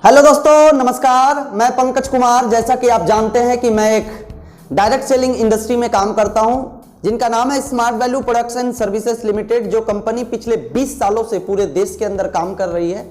Hello दोस्तों, नमस्कार। मैं पंकज कुमार। जैसा कि आप जानते हैं कि मैं एक डायरेक्ट सेलिंग इंडस्ट्री में काम करता हूं, जिनका नाम है smart value products and services limited, जो कंपनी पिछले 20 सालों से पूरे देश के अंदर काम कर रही है।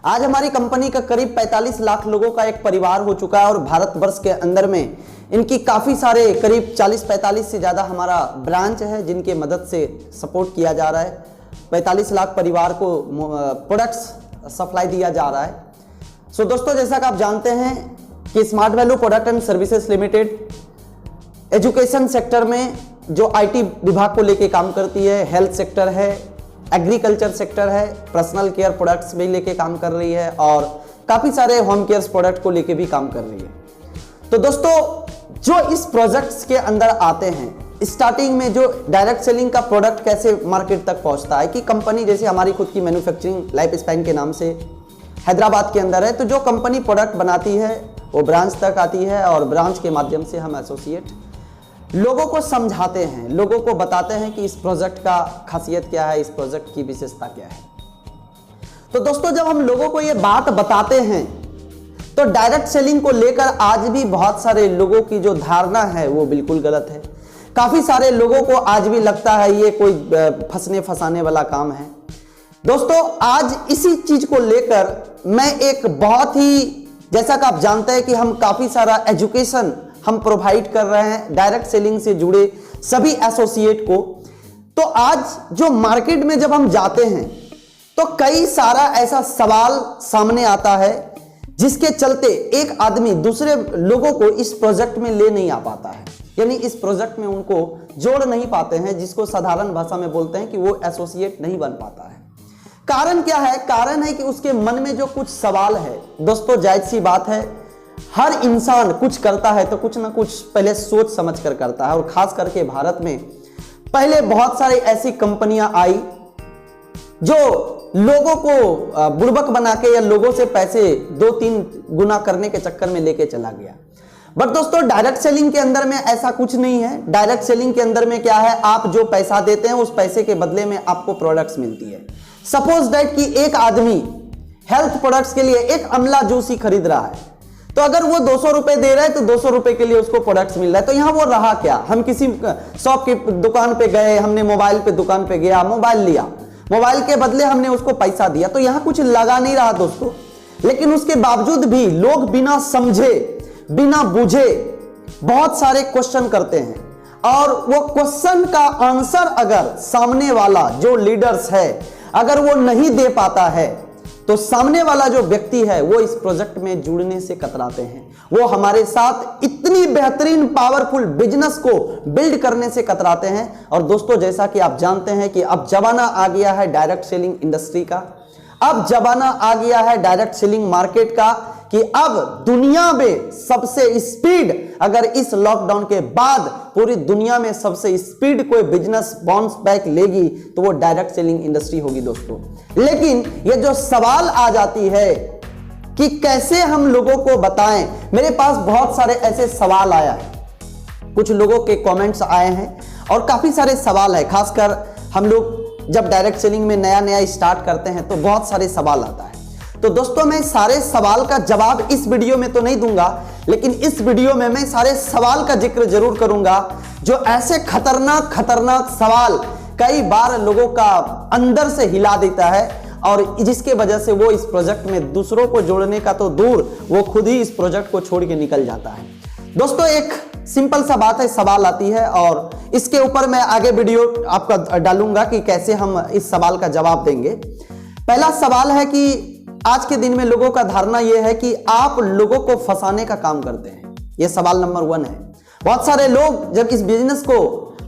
आज हमारी कंपनी का करीब 45 लाख लोगों का एक परिवार हो चुका है और भारतवर्ष के अंदर में इनकी काफ़ी सारे करीब 40-45 से ज़्यादा हमारा ब्रांच है, जिनके मदद से सपोर्ट किया जा रहा है। 45 लाख परिवार को प्रोडक्ट्स सप्लाई दिया जा रहा है। सो दोस्तों, जैसा कि आप जानते हैं कि smart value product and services limited education sector में जो आईटी विभाग को लेके काम करती है, हेल्थ सेक्टर है, एग्रीकल्चर सेक्टर है, पर्सनल केयर प्रोडक्ट्स भी लेके काम कर रही है और काफ़ी सारे होम केयर प्रोडक्ट को लेके भी काम कर रही है। तो दोस्तों, जो इस प्रोजेक्ट्स के अंदर आते हैं, स्टार्टिंग में जो डायरेक्ट सेलिंग का प्रोडक्ट कैसे मार्केट तक पहुंचता है कि कंपनी जैसे हमारी खुद की मैन्युफैक्चरिंग लाइफ स्पैन के नाम से हैदराबाद के अंदर है, तो जो कंपनी प्रोडक्ट बनाती है वो ब्रांच तक आती है और ब्रांच के माध्यम से हम एसोसिएट लोगों को समझाते हैं, लोगों को बताते हैं कि इस प्रोजेक्ट का खासियत क्या है, इस प्रोजेक्ट की विशेषता क्या है। तो दोस्तों, जब हम लोगों को ये बात बताते हैं तो डायरेक्ट सेलिंग को लेकर आज भी बहुत सारे लोगों की जो धारणा है वो बिल्कुल गलत है। काफी सारे लोगों को आज भी लगता है ये कोई फंसने फंसाने वाला काम है। दोस्तों, आज इसी चीज को लेकर मैं एक बहुत ही, जैसा कि आप जानते हैं कि हम काफी सारा एजुकेशन हम प्रोवाइड कर रहे हैं डायरेक्ट सेलिंग से जुड़े सभी एसोसिएट को। तो आज जो मार्केट में जब हम जाते हैं तो कई सारा ऐसा सवाल सामने आता है जिसके चलते एक आदमी दूसरे लोगों को इस प्रोजेक्ट में ले नहीं आ पाता है, यानी इस प्रोजेक्ट में उनको जोड़ नहीं पाते हैं, जिसको साधारण भाषा में बोलते हैं कि वो एसोसिएट नहीं बन पाता है। कारण क्या है? कारण है कि उसके मन में जो कुछ सवाल है। दोस्तों, जायज सी बात है, हर इंसान कुछ करता है तो कुछ ना कुछ पहले सोच समझ कर करता है, और खास करके भारत में पहले बहुत सारी ऐसी कंपनियां आई जो लोगों को बुड़बक बना के या लोगों से पैसे 2-3 गुना करने के चक्कर में लेके चला गया। बट दोस्तों, डायरेक्ट सेलिंग के अंदर में ऐसा कुछ नहीं है। डायरेक्ट सेलिंग के अंदर में क्या है, आप जो पैसा देते हैं उस पैसे के बदले में आपको प्रोडक्ट्स मिलती है। सपोज दैट कि एक आदमी हेल्थ प्रोडक्ट्स के लिए एक अमला जूस ही खरीद रहा है, तो अगर वो 200 रुपए दे रहा है तो 200 रुपए के लिए उसको प्रोडक्ट्स मिल रहा है। तो यहां वो रहा क्या? हम किसी शॉप की दुकान पे गए, हमने मोबाइल पे दुकान पे गया, मोबाइल लिया, मोबाइल के बदले हमने उसको पैसा दिया, तो यहां कुछ लगा नहीं रहा दोस्तों। लेकिन उसके बावजूद भी लोग बिना समझे, बिना बुझे बहुत सारे क्वेश्चन करते हैं, और वो क्वेश्चन का आंसर अगर सामने वाला जो लीडर्स है अगर वो नहीं दे पाता है तो सामने वाला जो व्यक्ति है वो इस प्रोजेक्ट में जुड़ने से कतराते हैं। वो हमारे साथ इतनी बेहतरीन पावरफुल बिजनेस को बिल्ड करने से कतराते हैं। और दोस्तों, जैसा कि आप जानते हैं कि अब जमाना आ गया है डायरेक्ट सेलिंग इंडस्ट्री का, अब जमाना आ गया है डायरेक्ट सेलिंग मार्केट का, कि अब दुनिया में सबसे स्पीड, अगर इस लॉकडाउन के बाद पूरी दुनिया में सबसे स्पीड कोई बिजनेस बाउंस बैक लेगी तो वो डायरेक्ट सेलिंग इंडस्ट्री होगी दोस्तों। लेकिन ये जो सवाल आ जाती है कि कैसे हम लोगों को बताएं, मेरे पास बहुत सारे ऐसे सवाल आया है, कुछ लोगों के कमेंट्स आए हैं और काफी सारे सवाल है। खासकर हम लोग जब डायरेक्ट सेलिंग में नया नया स्टार्ट करते हैं तो बहुत सारे सवाल आता है। तो दोस्तों, मैं सारे सवाल का जवाब इस वीडियो में तो नहीं दूंगा, लेकिन इस वीडियो में मैं सारे सवाल का जिक्र जरूर करूंगा जो ऐसे खतरनाक खतरनाक सवाल कई बार लोगों का अंदर से हिला देता है, और जिसके वजह से वो इस प्रोजेक्ट में दूसरों को जोड़ने का तो दूर, वो खुद ही इस प्रोजेक्ट को छोड़ के निकल जाता है। दोस्तों, एक सिंपल सा बात है, सवाल आती है और इसके ऊपर मैं आगे वीडियो आपका डालूंगा कि कैसे हम इस सवाल का जवाब देंगे। पहला सवाल है कि आज के दिन में लोगों का धारणा यह है कि आप लोगों को फंसाने का काम करते हैं। यह सवाल नंबर 1 है। बहुत सारे लोग जब इस बिजनेस को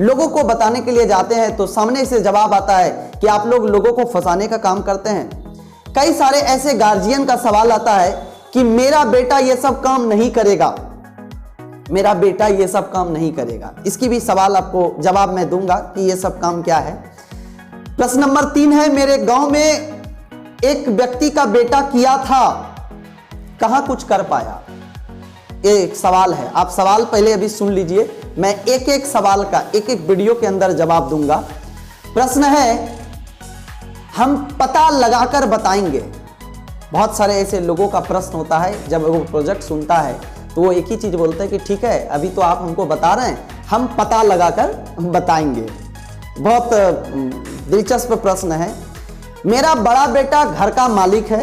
लोगों को बताने के लिए जाते हैं तो सामने से जवाब आता है कि आप लोग लोगों को फंसाने का काम करते हैं। कई सारे ऐसे गार्जियन का सवाल आता है कि मेरा बेटा ये सब काम नहीं करेगा, मेरा बेटा ये सब काम नहीं करेगा। इसकी भी सवाल आपको जवाब मैं दूंगा कि ये सब काम क्या है। प्रश्न नंबर 3 है, मेरे गांव में एक व्यक्ति का बेटा किया था, कहां कुछ कर पाया। एक सवाल है। आप सवाल पहले अभी सुन लीजिए, मैं एक एक सवाल का एक एक वीडियो के अंदर जवाब दूंगा। प्रश्न है, हम पता लगाकर बताएंगे बहुत सारे ऐसे लोगों का प्रश्न होता है, जब वो प्रोजेक्ट सुनता है तो वो एक ही चीज़ बोलते हैं कि ठीक है अभी तो आप हमको बता रहे हैं, हम पता लगाकर बताएंगे। बहुत दिलचस्प प्रश्न है। मेरा बड़ा बेटा घर का मालिक है,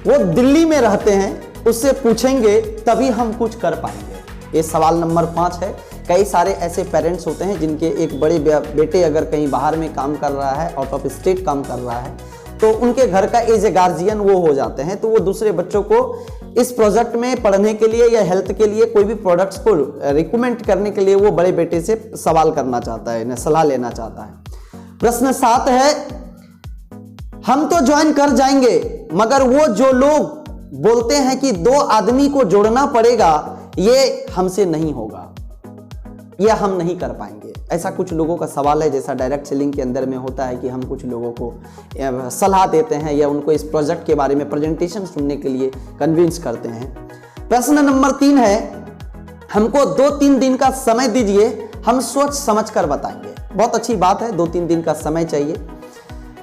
वो दिल्ली में रहते हैं, उससे पूछेंगे तभी हम कुछ कर पाएंगे। ये सवाल नंबर 5 है। कई सारे ऐसे पेरेंट्स होते हैं जिनके एक बड़े बेटे अगर कहीं बाहर में काम कर रहा है, आउट ऑफ स्टेट काम कर रहा है, तो उनके घर का एज ए गार्जियन वो हो जाते हैं, तो वो दूसरे बच्चों को इस प्रोजेक्ट में पढ़ने के लिए या हेल्थ के लिए कोई भी प्रोडक्ट्स को रिकमेंड करने के लिए वो बड़े बेटे से सवाल करना चाहता है, सलाह लेना चाहता है। प्रश्न 7 है, हम तो ज्वाइन कर जाएंगे मगर वो जो लोग बोलते हैं कि 2 आदमी को जोड़ना पड़ेगा, ये हमसे नहीं होगा, यह हम नहीं कर पाएंगे। ऐसा कुछ लोगों का सवाल है, जैसा डायरेक्ट सेलिंग के अंदर में होता है कि हम कुछ लोगों को सलाह देते हैं या उनको इस प्रोजेक्ट के बारे में प्रेजेंटेशन सुनने के लिए कन्विंस करते हैं। प्रश्न नंबर 3 है, हमको 2-3 दिन का समय दीजिए, हम सोच समझ कर बताएंगे। बहुत अच्छी बात है, 2-3 दिन का समय चाहिए।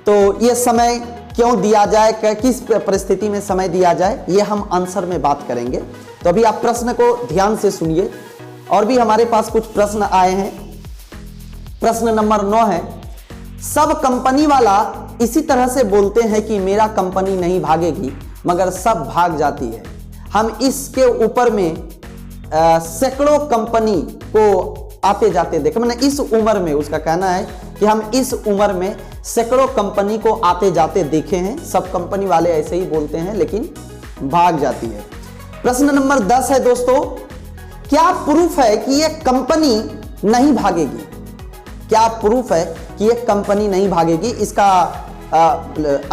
तो ये समय क्यों दिया जाए, किस परिस्थिति में समय दिया जाए, ये हम आंसर में बात करेंगे। तो अभी आप प्रश्न को ध्यान से सुनिए। और भी हमारे पास कुछ प्रश्न आए हैं। प्रश्न नंबर 9 है, सब कंपनी वाला इसी तरह से बोलते हैं कि मेरा कंपनी नहीं भागेगी मगर सब भाग जाती है। हम इसके ऊपर में सैकड़ों कंपनी को आते जाते देखे, मैंने इस उम्र में, उसका कहना है कि हम इस उम्र में सैकड़ों कंपनी को आते जाते देखे हैं। सब कंपनी वाले ऐसे ही बोलते हैं लेकिन भाग जाती है। प्रश्न नंबर 10 है दोस्तों, क्या प्रूफ है कि ये कंपनी नहीं भागेगी? क्या प्रूफ है कि ये कंपनी नहीं भागेगी? इसका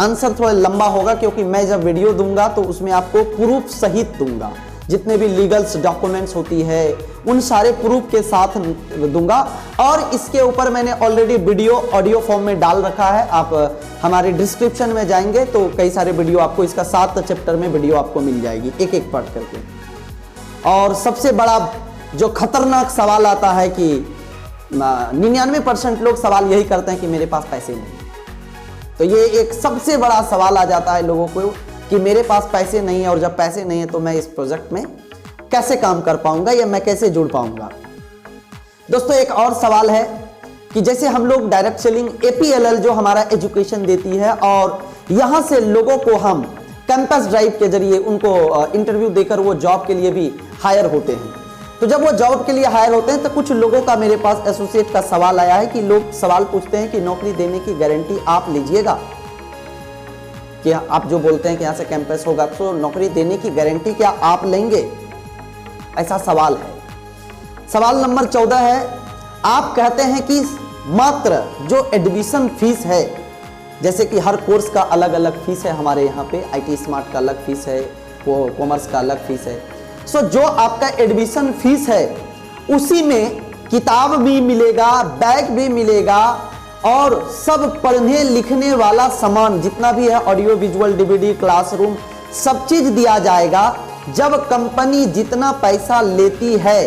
आंसर थोड़ा लंबा होगा क्योंकि मैं जब वीडियो दूंगा तो उसमें आपको प्रूफ सहित दूंगा, जितने भी लीगल्स डॉक्यूमेंट्स होती है उन सारे प्रूफ के साथ दूंगा। और इसके ऊपर मैंने ऑलरेडी वीडियो ऑडियो फॉर्म में डाल रखा है। आप हमारे डिस्क्रिप्शन में जाएंगे तो कई सारे वीडियो आपको, इसका 7 चैप्टर में वीडियो आपको मिल जाएगी, एक एक पढ़ करके। और सबसे बड़ा जो खतरनाक सवाल आता है कि 99% लोग सवाल यही करते हैं कि मेरे पास पैसे नहीं। तो ये एक सबसे बड़ा सवाल आ जाता है लोगों को कि मेरे पास पैसे नहीं है, और जब पैसे नहीं है तो मैं इस प्रोजेक्ट में कैसे काम कर पाऊंगा या मैं कैसे जुड़ पाऊंगा। दोस्तों एक और सवाल है कि जैसे हम लोग डायरेक्ट सेलिंग APLL जो हमारा एजुकेशन देती है, और यहां से लोगों को हम कैंपस ड्राइव के जरिए उनको इंटरव्यू देकर वो जॉब के लिए भी हायर होते हैं। तो जब वो जॉब के लिए हायर होते हैं तो कुछ लोगों का मेरे पास एसोसिएट का सवाल आया है कि लोग सवाल पूछते हैं कि नौकरी देने की गारंटी आप लीजिएगा, कि आप जो बोलते हैं कि यहाँ से कैंपस होगा तो नौकरी देने की गारंटी क्या आप लेंगे? ऐसा सवाल है। सवाल नंबर 14 है, आप कहते हैं कि मात्र जो एडमिशन फीस है, जैसे कि हर कोर्स का अलग अलग फीस है हमारे यहाँ पे, IT स्मार्ट का अलग फीस है, कॉमर्स का अलग फीस है। सो जो आपका एडमिशन फीस है उसी में किताब भी मिलेगा, बैग भी मिलेगा, और सब पढ़ने लिखने वाला सामान जितना भी है, ऑडियो विजुअल DVD क्लासरूम, सब चीज दिया जाएगा। जब कंपनी जितना पैसा लेती है,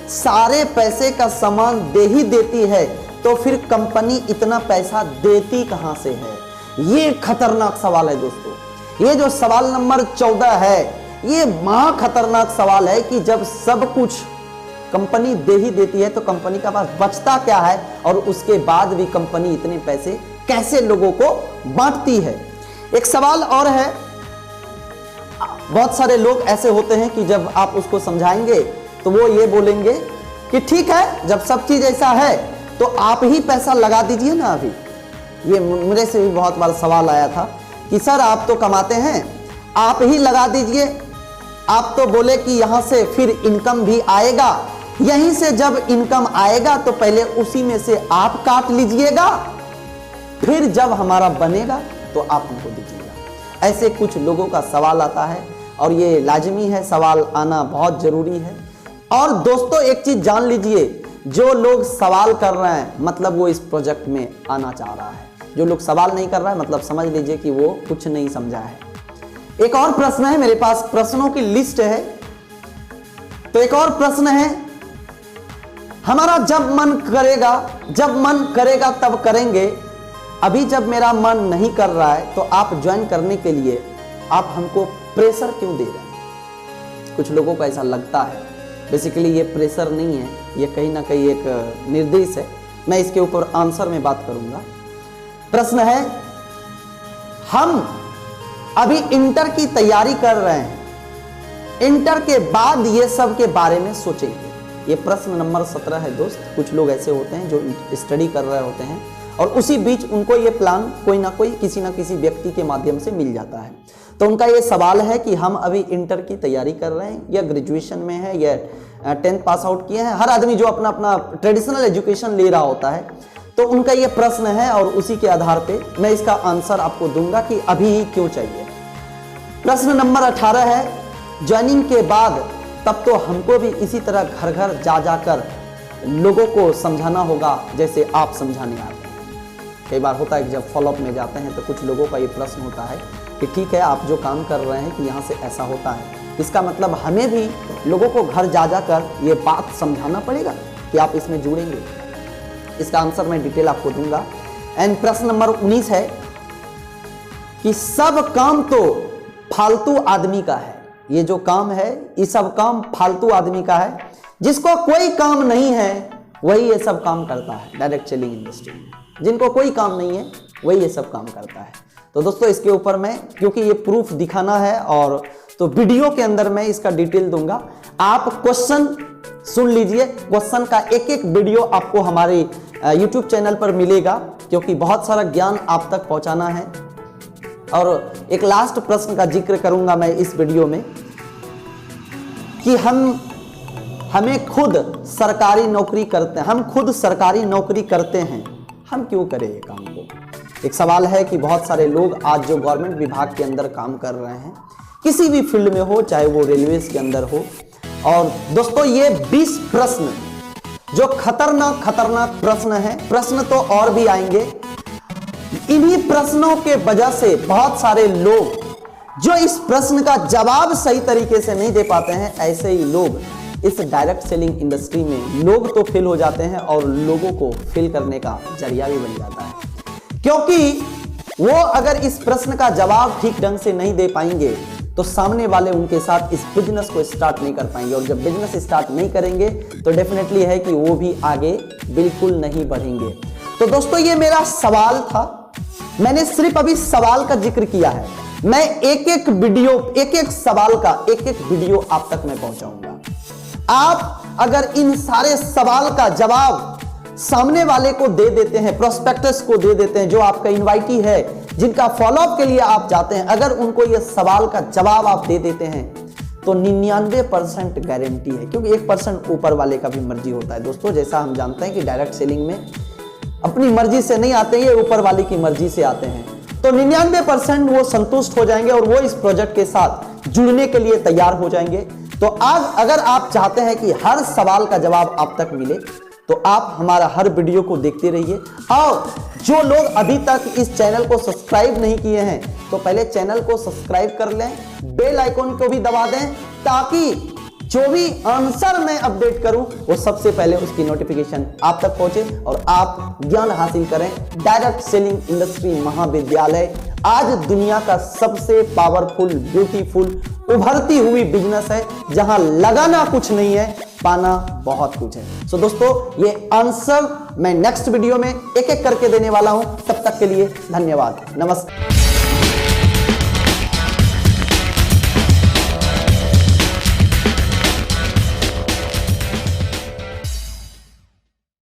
सारे पैसे का सामान दे ही देती है, तो फिर कंपनी इतना पैसा देती कहां से है? ये खतरनाक सवाल है दोस्तों। ये जो सवाल नंबर 14 है, ये महा खतरनाक सवाल है कि जब सब कुछ कंपनी दे ही देती है तो कंपनी का पास बचता क्या है, और उसके बाद भी कंपनी इतने पैसे कैसे लोगों को बांटती है। एक सवाल और है, बहुत सारे लोग ऐसे होते हैं कि जब आप उसको समझाएंगे तो वो ये बोलेंगे कि ठीक है, जब सब चीज ऐसा है तो आप ही पैसा लगा दीजिए ना। अभी ये मेरे से भी बहुत बार सवाल आया था कि सर आप तो कमाते हैं, आप ही लगा दीजिए। आप तो बोले कि यहां से फिर इनकम भी आएगा, यहीं से जब इनकम आएगा तो पहले उसी में से आप काट लीजिएगा, फिर जब हमारा बनेगा तो आप हमको दीजिएगा। ऐसे कुछ लोगों का सवाल आता है, और ये लाजमी है, सवाल आना बहुत जरूरी है। और दोस्तों एक चीज जान लीजिए, जो लोग सवाल कर रहे हैं मतलब वो इस प्रोजेक्ट में आना चाह रहा है। जो लोग सवाल नहीं कर रहा है मतलब समझ लीजिए कि वो कुछ नहीं समझा है। एक और प्रश्न है, मेरे पास प्रश्नों की लिस्ट है। तो एक और प्रश्न है, हमारा जब मन करेगा तब करेंगे। अभी जब मेरा मन नहीं कर रहा है तो आप ज्वाइन करने के लिए आप हमको प्रेशर क्यों दे रहे हैं? कुछ लोगों को ऐसा लगता है। बेसिकली ये प्रेशर नहीं है, ये कहीं ना कहीं एक निर्देश है। मैं इसके ऊपर आंसर में बात करूंगा। प्रश्न है, हम अभी इंटर की तैयारी कर रहे हैं, इंटर के बाद ये सब के बारे में सोचेंगे। ये प्रश्न नंबर 17 है दोस्त। कुछ लोग ऐसे होते हैं जो स्टडी कर रहे होते हैं और उसी बीच उनको ये प्लान कोई ना कोई किसी ना किसी व्यक्ति के माध्यम से मिल जाता है। तो उनका ये सवाल है कि हम अभी इंटर की तैयारी कर रहे हैं या ग्रेजुएशन में है या 10th पास आउट किए हैं। हर आदमी जो अपना अपना ट्रेडिशनल एजुकेशन ले रहा होता है, तो उनका ये प्रश्न है और उसी के आधार पे मैं इसका आंसर आपको दूंगा कि अभी ही क्यों चाहिए। प्रश्न नंबर 18 है, ज्वाइनिंग के बाद तब तो हमको भी इसी तरह घर घर जा जाकर लोगों को समझाना होगा जैसे आप समझाने आते हैं। कई बार होता है कि जब फॉलोअप में जाते हैं तो कुछ लोगों का ये प्रश्न होता है कि ठीक है, आप जो काम कर रहे हैं कि यहाँ से ऐसा होता है, इसका मतलब हमें भी लोगों को घर जा जाकर ये बात समझाना पड़ेगा कि आप इसमें जुड़ेंगे। इसका आंसर मैं डिटेल आपको दूंगा। एंड प्रश्न नंबर 19 है कि सब काम तो फालतू आदमी का है। ये जो काम है, ये सब काम फालतू आदमी का है। जिसको कोई काम नहीं है वही ये सब काम करता है डायरेक्ट सेलिंग इंडस्ट्री में। जिनको कोई काम नहीं है वही ये सब काम करता है। तो दोस्तों इसके ऊपर मैं, क्योंकि ये प्रूफ दिखाना है और तो वीडियो के अंदर मैं इसका डिटेल दूंगा। आप क्वेश्चन सुन लीजिए। क्वेश्चन का एक एक वीडियो आपको हमारे YouTube चैनल पर मिलेगा, क्योंकि बहुत सारा ज्ञान आप तक पहुंचाना है। और एक लास्ट प्रश्न का जिक्र करूंगा मैं इस वीडियो में कि हमें खुद सरकारी नौकरी करते हैं, हम खुद सरकारी नौकरी करते हैं, हम क्यों करें ये काम को? एक सवाल है कि बहुत सारे लोग आज जो गवर्नमेंट विभाग के अंदर काम कर रहे हैं, किसी भी फील्ड में हो, चाहे वो रेलवेज के अंदर हो। और दोस्तों ये 20 प्रश्न जो खतरनाक प्रश्न है, प्रश्न तो और भी आएंगे। इन्हीं प्रश्नों के वजह से बहुत सारे लोग जो इस प्रश्न का जवाब सही तरीके से नहीं दे पाते हैं, ऐसे ही लोग इस डायरेक्ट सेलिंग इंडस्ट्री में लोग तो फेल हो जाते हैं और लोगों को फेल करने का जरिया भी बन जाता है। क्योंकि वो अगर इस प्रश्न का जवाब ठीक ढंग से नहीं दे पाएंगे तो सामने वाले उनके साथ इस बिजनेस को स्टार्ट नहीं कर पाएंगे, और जब बिजनेस स्टार्ट नहीं करेंगे तो डेफिनेटली है कि वो भी आगे बिल्कुल नहीं बढ़ेंगे। तो दोस्तों ये मेरा सवाल था, मैंने सिर्फ अभी सवाल का जिक्र किया है। मैं एक एक वीडियो, एक एक सवाल का एक एक वीडियो आप तक मैं पहुंचाऊंगा। आप अगर इन सारे सवाल का जवाब सामने वाले को दे देते हैं, प्रोस्पेक्टस को दे देते हैं, जो आपका इनवाइटी है, जिनका फॉलोअप के लिए आप जाते हैं, अगर उनको यह सवाल का जवाब आप दे देते हैं तो 99% गारंटी है। क्योंकि 1% ऊपर वाले का भी मर्जी होता है दोस्तों। जैसा हम जानते हैं कि डायरेक्ट सेलिंग में अपनी मर्जी से नहीं आते, ये ऊपर वाले की मर्जी से आते हैं। तो 99% वो संतुष्ट हो जाएंगे और वो इस प्रोजेक्ट के साथ जुड़ने के लिए तैयार हो जाएंगे। तो आज अगर आप चाहते हैं कि हर सवाल का जवाब आप तक मिले तो आप हमारा हर वीडियो को देखते रहिए। और जो लोग अभी तक इस चैनल को सब्सक्राइब नहीं किए हैं तो पहले चैनल को सब्सक्राइब कर लें, बेल आइकॉन को भी दबा दें, ताकि जो भी आंसर मैं अपडेट करूं वो सबसे पहले उसकी नोटिफिकेशन आप तक पहुंचे और आप ज्ञान हासिल करें। डायरेक्ट सेलिंग इंडस्ट्री महाविद्यालय आज दुनिया का सबसे पावरफुल, ब्यूटीफुल, उभरती हुई बिजनेस है, जहां लगाना कुछ नहीं है, पाना बहुत कुछ है। सो दोस्तों ये आंसर मैं नेक्स्ट वीडियो में एक एक करके देने वाला हूं। तब तक के लिए धन्यवाद, नमस्कार।